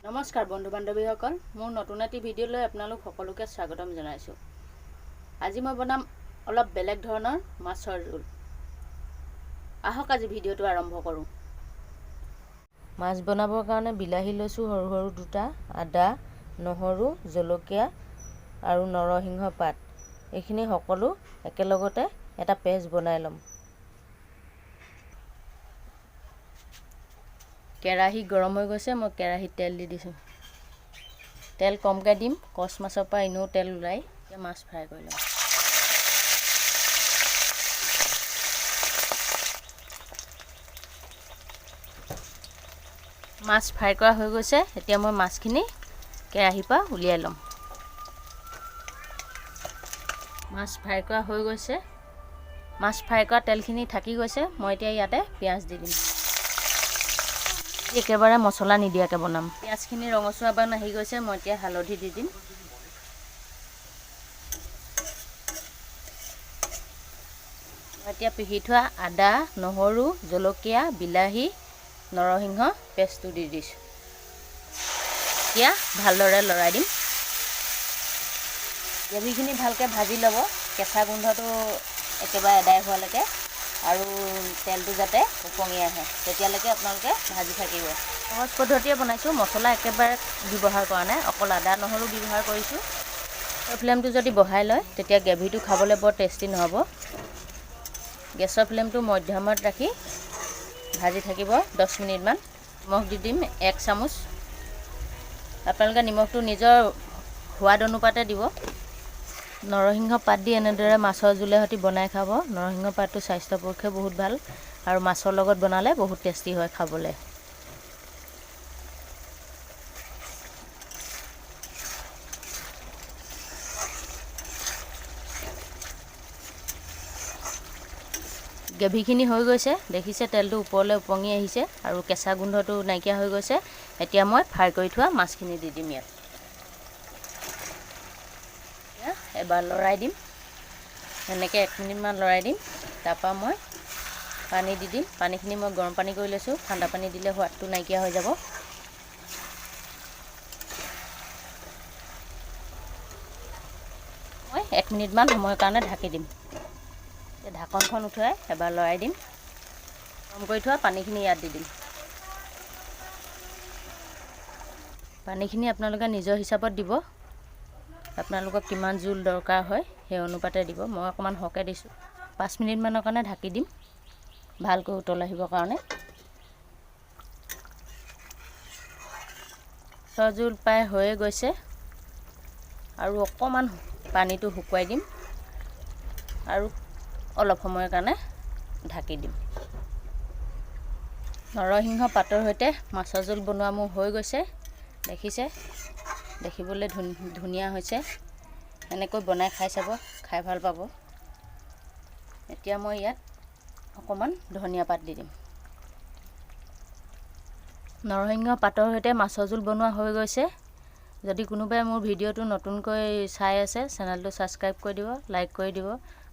নমস্কাৰ বন্ধু বান্ধৱীসকল, মোৰ নতুন এটি ভিডিঅ'লৈ আপোনালোক সকলোকে স্বাগতম জনাইছোঁ। আজি মই বনাম অলপ বেলেগ ধৰণৰ মাছৰ জোল। আহক আজি ভিডিঅ'টো আৰম্ভ কৰোঁ। মাছ বনাবৰ কাৰণে বিলাহী লৈছোঁ সৰু সৰু দুটা, আদা, নহৰু, জলকীয়া আৰু নৰসিংহ পাত। এইখিনি সকলো একেলগতে এটা পেষ্ট বনাই ল'ম। কেৰাহী গৰম হৈ গৈছে, মই কেৰাহীত তেল দি দিছোঁ। তেল কমকৈ দিম, কচ মাছৰ পৰা এনেও তেল ওলাই। এতিয়া মাছ ফ্ৰাই কৰি ল'ম। মাছ ফ্ৰাই কৰা হৈ গৈছে, এতিয়া মই মাছখিনি কেৰাহীৰ পৰা উলিয়াই ল'ম। মাছ ফ্ৰাই কৰা হৈ গৈছে, মাছ ফ্ৰাই কৰা তেলখিনি থাকি গৈছে। মই এতিয়া ইয়াতে পিঁয়াজ দি দিম। একেবাৰে মছলা নিদিয়াকৈ বনাম। পিঁয়াজখিনি ৰঙচুৱা বান আহি গৈছে, মই এতিয়া হালধি দি দিম। মই এতিয়া পিহি থোৱা আদা, নহৰু, জলকীয়া, বিলাহী, নৰসিংহ পেষ্টটো দি দিছোঁ। এতিয়া ভালদৰে লৰাই দিম। গ্ৰেভিখিনি ভালকৈ ভাজি ল'ব, কেঁচা গোন্ধটো একেবাৰে আদায় হোৱালৈকে, আৰু তেলটো যাতে উপঙি আহে তেতিয়ালৈকে আপোনালোকে ভাজি থাকিব। সহজ পদ্ধতিৰে বনাইছোঁ, মছলা একেবাৰে ব্যৱহাৰ কৰা নাই, অকল আদা নহৰু ব্যৱহাৰ কৰিছোঁ। ফ্লেমটো যদি বঢ়াই লয় তেতিয়া গ্ৰেভিটো খাবলৈ বৰ টেষ্টি নহ'ব। গেছৰ ফ্লেমটো মধ্যমত ৰাখি ভাজি থাকিব 10 মিনিটমান। নিমখ দি দিম 1 চামুচ। আপোনালোকে নিমখটো নিজৰ সোৱাদ অনুপাতে দিব। নৰসিংহ পাত দি এনেদৰে মাছৰ জোলে সৈতে বনাই খাব। নৰসিংহ পাতটো স্বাস্থ্যৰ পক্ষে বহুত ভাল, আৰু মাছৰ লগত বনালে বহুত টেষ্টি হয় খাবলৈ। গ্ৰেভিখিনি হৈ গৈছে, দেখিছে তেলটো ওপৰলৈ উপঙি আহিছে আৰু কেঁচা গোন্ধটো নাইকিয়া হৈ গৈছে। এতিয়া মই ফ্ৰাই কৰি থোৱা মাছখিনি দি দিম ইয়াত। এবাৰ লৰাই দিম, এনেকৈ 1 মিনিটমান লৰাই দিম। তাৰপৰা মই পানী দি দিম। পানীখিনি মই গৰম পানী কৰি লৈছোঁ, ঠাণ্ডা পানী দিলে সোৱাদটো নাইকিয়া হৈ যাব। মই 1 মিনিটমান সময়ৰ কাৰণে ঢাকি দিম। ঢাকনখন উঠুৱাই এবাৰ লৰাই দিম। গৰম কৰি থোৱা পানীখিনি ইয়াত দি দিম। পানীখিনি আপোনালোকে নিজৰ হিচাপত দিব, আপোনালোকক কিমান জোল দৰকাৰ হয় সেই অনুপাতে দিব। মই অকণমান সৰহকৈ দিছোঁ। 5 মিনিটমানৰ কাৰণে ঢাকি দিম, ভালকৈ উতল আহিবৰ কাৰণে। মাছৰ জোল প্ৰায় হৈয়ে গৈছে, আৰু অকণমান পানীটো শুকুৱাই দিম আৰু অলপ সময়ৰ কাৰণে ঢাকি দিম। নৰসিংহ পাতৰ সৈতে মাছৰ জোল বনোৱা মোৰ হৈ গৈছে, দেখিছে দেখিবলৈ ধুনীয়া হৈছে। এনেকৈ বনাই খাই চাব, খাই ভাল পাব। এতিয়া মই ইয়াত অকণমান ধনিয়া পাত দি দিম। নৰসিংহ পাতৰ সৈতে মাছৰ জোল বনোৱা হৈ গৈছে। যদি কোনোবাই মোৰ ভিডিঅ'টো নতুনকৈ চাই আছে, চেনেলটো ছাবস্ক্ৰাইব কৰি দিব, লাইক কৰি দিব।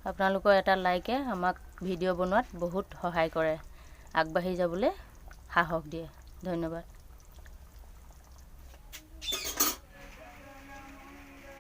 আপোনালোকৰ এটা লাইকে আমাক ভিডিঅ' বনোৱাত বহুত সহায় কৰে, আগবাঢ়ি যাবলৈ সাহস দিয়ে। ধন্যবাদ।